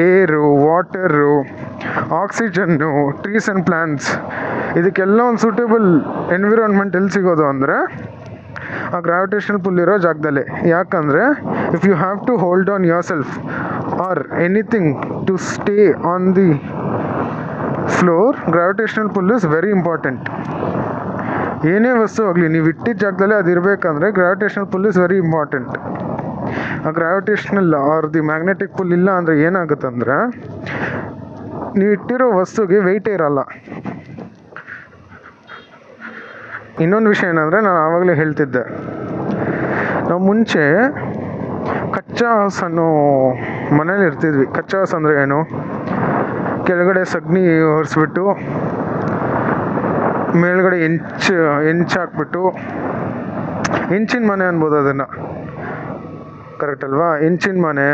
ಏರು, water, oxygen, trees and plants, ಇದಕ್ಕೆಲ್ಲ ಒಂದು ಸೂಟೇಬಲ್ ಎನ್ವಿರಾನ್ಮೆಂಟ್ ಎಲ್ಲಿ ಸಿಗೋದು ಅಂದರೆ ಆ ಗ್ರಾವಿಟೇಷನಲ್ ಪುಲ್ ಇರೋ ಜಾಗದಲ್ಲಿ. ಯಾಕಂದರೆ if you have to hold on yourself or anything to stay on the floor, gravitational pull is very important. ಏನೇ ವಸ್ತು ಆಗಲಿ ನೀವು ಇಟ್ಟಿದ್ದ ಜಾಗದಲ್ಲಿ ಅದು ಇರಬೇಕಂದ್ರೆ gravitational pull is very important. ಆ gravitational or the magnetic pull ಇಲ್ಲ ಅಂದರೆ ಏನಾಗುತ್ತಂದ್ರೆ ನೀವು ಇಟ್ಟಿರೋ ವಸ್ತುಗೆ ವೆಯ್ಟೇ ಇರಲ್ಲ. ಇನ್ನೊಂದು ವಿಷಯ ಏನಂದರೆ, ನಾನು ಆವಾಗಲೇ ಹೇಳ್ತಿದ್ದೆ, ನಾವು ಮುಂಚೆ ಕಚ್ಚಾ ಹೌಸ್ ಅನ್ನೋ ಮನೇಲಿ ಇರ್ತಿದ್ವಿ. ಕಚ್ಚಾ ಹೌಸ್ ಅಂದರೆ ಏನು? ಕೆಳಗಡೆ ಸಗಣಿ ಒರೆಸ್ಬಿಟ್ಟು ಮೇಲ್ಗಡೆ ಹೆಂಚು ಹಾಕ್ಬಿಟ್ಟು, ಹೆಂಚಿನ ಮನೆ ಅನ್ಬೋದು ಅದನ್ನು, ಕರೆಕ್ಟ್ ಅಲ್ವಾ? ಹೆಂಚಿನ ಮನೆ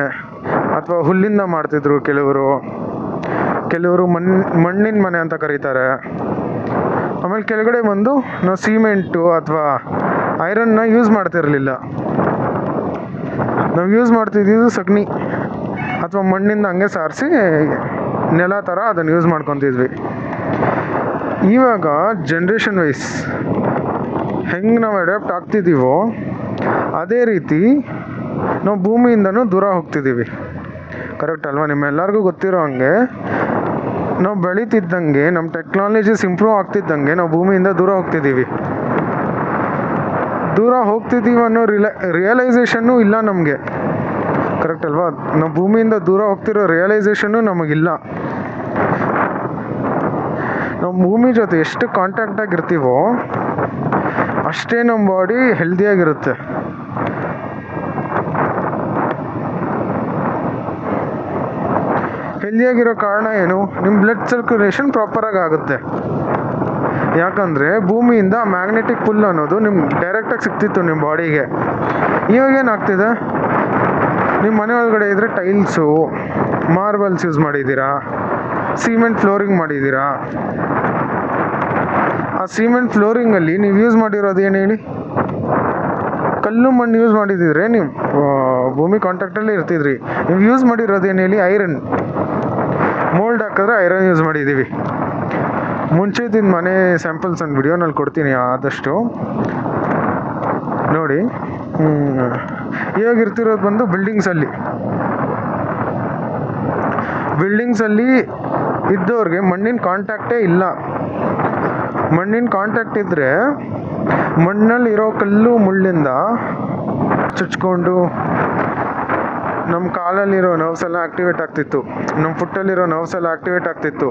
ಅಥವಾ ಹುಲ್ಲಿಂದ ಮಾಡ್ತಿದ್ರು ಕೆಲವರು ಮಣ್ಣಿನ ಮನೆ ಅಂತ ಕರೀತಾರೆ. ಆಮೇಲೆ ಕೆಳಗಡೆ ಬಂದು ನಾವು ಸಿಮೆಂಟು ಅಥವಾ ಐರನ್ನ ಯೂಸ್ ಮಾಡ್ತಿರಲಿಲ್ಲ. ನಾವು ಯೂಸ್ ಮಾಡ್ತಿದ್ದಿದ್ದು ಸಗಣಿ ಅಥವಾ ಮಣ್ಣಿಂದ ಹಂಗೆ ಸಾರಿಸಿ ನೆಲ ಥರ ಅದನ್ನು ಯೂಸ್ ಮಾಡ್ಕೊತಿದ್ವಿ. ಇವಾಗ ಜನ್ರೇಷನ್ ವೈಸ್ ಹೆಂಗೆ ನಾವು ಅಡ್ಯಾಪ್ಟ್ ಆಗ್ತಿದ್ದೀವೋ ಅದೇ ರೀತಿ ನಾವು ಭೂಮಿಯಿಂದನೂ ದೂರ ಹೋಗ್ತಿದ್ದೀವಿ. ಕರೆಕ್ಟ್ ಅಲ್ವಾ? ನಿಮ್ಮೆಲ್ಲರಿಗೂ ಗೊತ್ತಿರೋ ಹಂಗೆ ನಾವು ಬೆಳೀತಿದ್ದಂಗೆ, ನಮ್ಮ ಟೆಕ್ನಾಲಜೀಸ್ ಇಂಪ್ರೂವ್ ಆಗ್ತಿದ್ದಂಗೆ ನಾವು ಭೂಮಿಯಿಂದ ದೂರ ಹೋಗ್ತಿದ್ದೀವಿ ಅನ್ನೋ ರಿಯಲೈಸೇಷನ್ನು ಇಲ್ಲ ನಮಗೆ. ಕರೆಕ್ಟ್ ಅಲ್ವಾ? ನಾವು ಭೂಮಿಯಿಂದ ದೂರ ಹೋಗ್ತಿರೋ ರಿಯಲೈಸೇಷನ್ನು ನಮಗಿಲ್ಲ. ನಾವು ಭೂಮಿ ಜೊತೆ ಎಷ್ಟು ಕಾಂಟ್ಯಾಕ್ಟಾಗಿರ್ತೀವೋ ಅಷ್ಟೇ ನಮ್ಮ ಬಾಡಿ ಹೆಲ್ದಿಯಾಗಿರುತ್ತೆ. ಹೆಲ್ದಿಯಾಗಿರೋ ಕಾರಣ ಏನು? ನಿಮ್ಮ ಬ್ಲಡ್ ಸರ್ಕ್ಯುಲೇಷನ್ ಪ್ರಾಪರಾಗಿ ಆಗುತ್ತೆ. ಯಾಕಂದರೆ ಭೂಮಿಯಿಂದ ಮ್ಯಾಗ್ನೆಟಿಕ್ ಪುಲ್ ಅನ್ನೋದು ನಿಮ್ಗೆ ಡೈರೆಕ್ಟಾಗಿ ಸಿಗ್ತಿತ್ತು ನಿಮ್ಮ ಬಾಡಿಗೆ. ಇವಾಗ ಏನಾಗ್ತಿದೆ? ನಿಮ್ಮ ಮನೆ ಒಳಗಡೆ ಇದ್ದರೆ ಟೈಲ್ಸು, ಮಾರ್ಬಲ್ಸ್ ಯೂಸ್ ಮಾಡಿದ್ದೀರಾ, ಸಿಮೆಂಟ್ ಫ್ಲೋರಿಂಗ್ ಮಾಡಿದ್ದೀರಾ. ಆ ಸಿಮೆಂಟ್ ಫ್ಲೋರಿಂಗಲ್ಲಿ ನೀವು ಯೂಸ್ ಮಾಡಿರೋದು ಏನು ಹೇಳಿ? ಕಲ್ಲು ಮಣ್ಣು ಯೂಸ್ ಮಾಡಿದ್ದಿದ್ರೆ ನೀವು ಭೂಮಿ ಕಾಂಟ್ಯಾಕ್ಟಲ್ಲೇ ಇರ್ತಿದ್ರಿ. ನೀವು ಯೂಸ್ ಮಾಡಿರೋದು ಏನು ಹೇಳಿ? ಐರನ್. ಮೋಲ್ಡ್ ಹಾಕಿದ್ರೆ ಐರನ್ ಯೂಸ್ ಮಾಡಿದ್ದೀವಿ. ಮುಂಚೆದಿನ ಮನೆ ಸ್ಯಾಂಪಲ್ಸ್ ಒಂದು ವಿಡಿಯೋನಲ್ಲಿ ಕೊಡ್ತೀನಿ ಆದಷ್ಟು ನೋಡಿ. ಇವಾಗ ಇರ್ತಿರೋದು ಬಂದು ಬಿಲ್ಡಿಂಗ್ಸಲ್ಲಿ ಇದ್ದವ್ರಿಗೆ ಮಣ್ಣಿನ ಕಾಂಟ್ಯಾಕ್ಟೇ ಇಲ್ಲ. ಮಣ್ಣಿನ ಕಾಂಟ್ಯಾಕ್ಟ್ ಇದ್ದರೆ ಮಣ್ಣಲ್ಲಿರೋ ಕಲ್ಲು ಮುಳ್ಳಿಂದ ಚುಚ್ಕೊಂಡು ನಮ್ಮ ಕಾಲಲ್ಲಿರೋ ನರ್ವ್ಸ್ ಎಲ್ಲ ಆ್ಯಕ್ಟಿವೇಟ್ ಆಗ್ತಿತ್ತು, ನಮ್ಮ ಫುಟ್ಟಲ್ಲಿರೋ ನರ್ವ್ಸ್ ಎಲ್ಲ ಆ್ಯಕ್ಟಿವೇಟ್ ಆಗ್ತಿತ್ತು.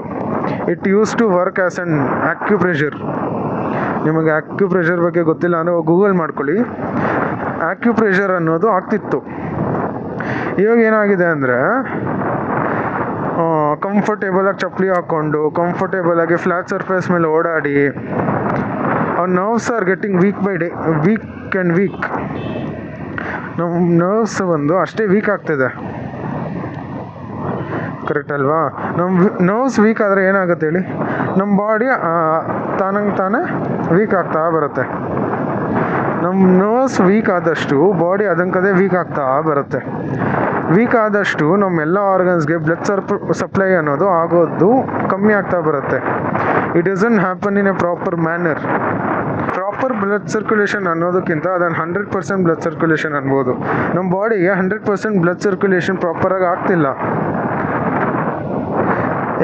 It use to work as an acupressure. ನಿಮಗೆ ಆಕ್ಯುಪ್ರೆಷರ್ ಬಗ್ಗೆ ಗೊತ್ತಿಲ್ಲ ಅಂದರೆ ಗೂಗಲ್ ಮಾಡ್ಕೊಳ್ಳಿ. ಆಕ್ಯುಪ್ರೆಷರ್ ಅನ್ನೋದು ಆಗ್ತಿತ್ತು. ಇವಾಗ ಏನಾಗಿದೆ ಅಂದರೆ ಕಂಫರ್ಟೇಬಲಾಗಿ ಚಪ್ಪಲಿ ಹಾಕ್ಕೊಂಡು ಕಂಫರ್ಟೇಬಲಾಗಿ ಫ್ಲ್ಯಾಟ್ ಸರ್ಫೇಸ್ ಮೇಲೆ ಓಡಾಡಿ our nerves are getting weak by day, weak and weak. ನಮ್ಮ ನರ್ವ್ಸ್ ಒಂದು ಅಷ್ಟೇ ವೀಕ್ ಆಗ್ತಿದೆ. ಕರೆಕ್ಟ್ ಅಲ್ವಾ? ನಮ್ಮ ನರ್ವ್ಸ್ ವೀಕ್ ಆದರೆ ಏನಾಗುತ್ತೆ ಹೇಳಿ? ನಮ್ಮ ಬಾಡಿ ತಾನೇ ವೀಕ್ ಆಗ್ತಾ ಬರುತ್ತೆ. ನಮ್ಮ ನರ್ವ್ಸ್ ವೀಕ್ ಆದಷ್ಟು ಬಾಡಿ ಅದಂಕದೇ ವೀಕ್ ಆಗ್ತಾ ಬರುತ್ತೆ. ವೀಕ್ ಆದಷ್ಟು ನಮ್ಮೆಲ್ಲ ಆರ್ಗನ್ಸ್ಗೆ ಬ್ಲಡ್ ಸಪ್ಲೈ ಅನ್ನೋದು ಆಗೋದು ಕಮ್ಮಿ ಆಗ್ತಾ ಬರುತ್ತೆ. It doesn't happen in a proper manner. Proper blood circulation ಅನ್ನೋದಕ್ಕಿಂತ ಅದನ್ನು 100% ಬ್ಲಡ್ ಸರ್ಕ್ಯುಲೇಷನ್ ಅನ್ಬೋದು. ನಮ್ಮ ಬಾಡಿಗೆ 100% ಬ್ಲಡ್ ಸರ್ಕ್ಯುಲೇಷನ್ ಪ್ರಾಪರಾಗಿ ಆಗ್ತಿಲ್ಲ.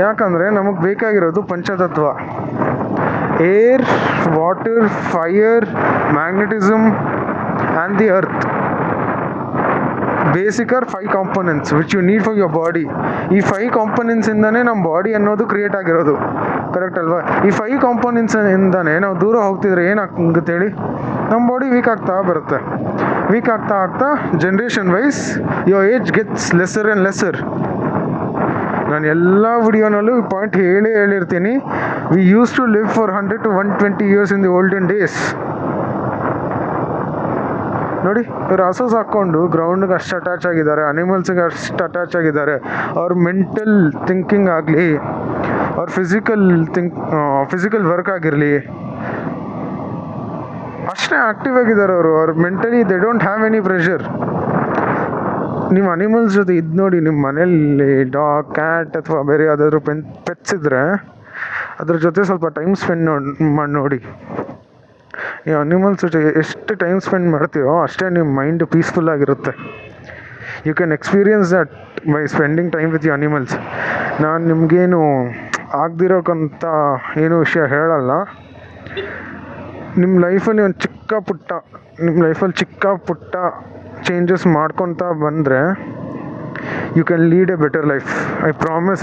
ಯಾಕಂದರೆ ನಮಗೆ ಬೇಕಾಗಿರೋದು ಪಂಚತತ್ವ: air, water, fire, magnetism and the earth. Basic are 5 components which you need for your body. ಈ 5 ಕಾಂಪೊನೆಂಟ್ಸಿಂದನೇ ನಮ್ಮ ಬಾಡಿ ಅನ್ನೋದು ಕ್ರಿಯೇಟ್ ಆಗಿರೋದು. ಕರೆಕ್ಟ್ ಅಲ್ವಾ? ಈ 5 ಕಾಂಪೊನೆಂಟ್ಸಿಂದನೇ ನಾವು ದೂರ ಹೋಗ್ತಿದ್ರೆ ಏನಾಗುತ್ತೆ ಹೇಳಿ? ನಮ್ಮ ಬಾಡಿ ವೀಕ್ ಆಗ್ತಾ ಬರುತ್ತೆ. ವೀಕ್ ಆಗ್ತಾ generation wise your age gets lesser and lesser. ನಾನು ಎಲ್ಲ ವಿಡಿಯೋನಲ್ಲೂ ಈ ಪಾಯಿಂಟ್ ಹೇಳಿರ್ತೀನಿ. We use to live for 100 to 120 years in the olden days. ನೋಡಿ, ಇವ್ರು ಹಸು ಸಾಕ್ಕೊಂಡು ಗ್ರೌಂಡ್ಗೆ ಅಷ್ಟು ಅಟ್ಯಾಚ್ ಆಗಿದ್ದಾರೆ, ಅನಿಮಲ್ಸ್ಗೆ ಅಷ್ಟು ಅಟ್ಯಾಚ್ ಆಗಿದ್ದಾರೆ. ಅವ್ರ ಮೆಂಟಲ್ ಥಿಂಕಿಂಗ್ ಆಗಲಿ, ಅವ್ರ ಫಿಸಿಕಲ್ ವರ್ಕ್ ಆಗಿರಲಿ, ಅಷ್ಟೇ ಆ್ಯಕ್ಟಿವ್ ಆಗಿದ್ದಾರೆ ಅವರು. ಅವ್ರ mentally they don't have any pressure. ನೀವು ಅನಿಮಲ್ಸ್ ಜೊತೆ ಇದು ನೋಡಿ, ನಿಮ್ಮ ಮನೇಲಿ ಡಾಗ್, ಕ್ಯಾಟ್ ಅಥವಾ ಬೇರೆ ಯಾವುದಾದ್ರೂ ಪೆಟ್ಸ್ ಇದ್ದರೆ ಅದ್ರ ಜೊತೆ ಸ್ವಲ್ಪ ಟೈಮ್ ಸ್ಪೆಂಡ್ ಮಾಡಿ ನೋಡಿ. ನೀವು ಅನಿಮಲ್ಸ್ ಜೊತೆ ಎಷ್ಟು ಟೈಮ್ ಸ್ಪೆಂಡ್ ಮಾಡ್ತೀರೋ ಅಷ್ಟೇ ನಿಮ್ಮ ಮೈಂಡ್ ಪೀಸ್ಫುಲ್ ಆಗಿರುತ್ತೆ. You can experience that by spending time with you animals. ನಾನು ನಿಮಗೇನು ಆಗದಿರೋಕ್ಕಂತ ಏನೂ ವಿಷಯ ಹೇಳಲ್ಲ. ನಿಮ್ಮ ಲೈಫಲ್ಲಿ ಒಂದು ಚಿಕ್ಕ ಪುಟ್ಟ ಚೇಂಜಸ್ ಮಾಡ್ಕೊತಾ ಬಂದರೆ you can lead a better life. I promise.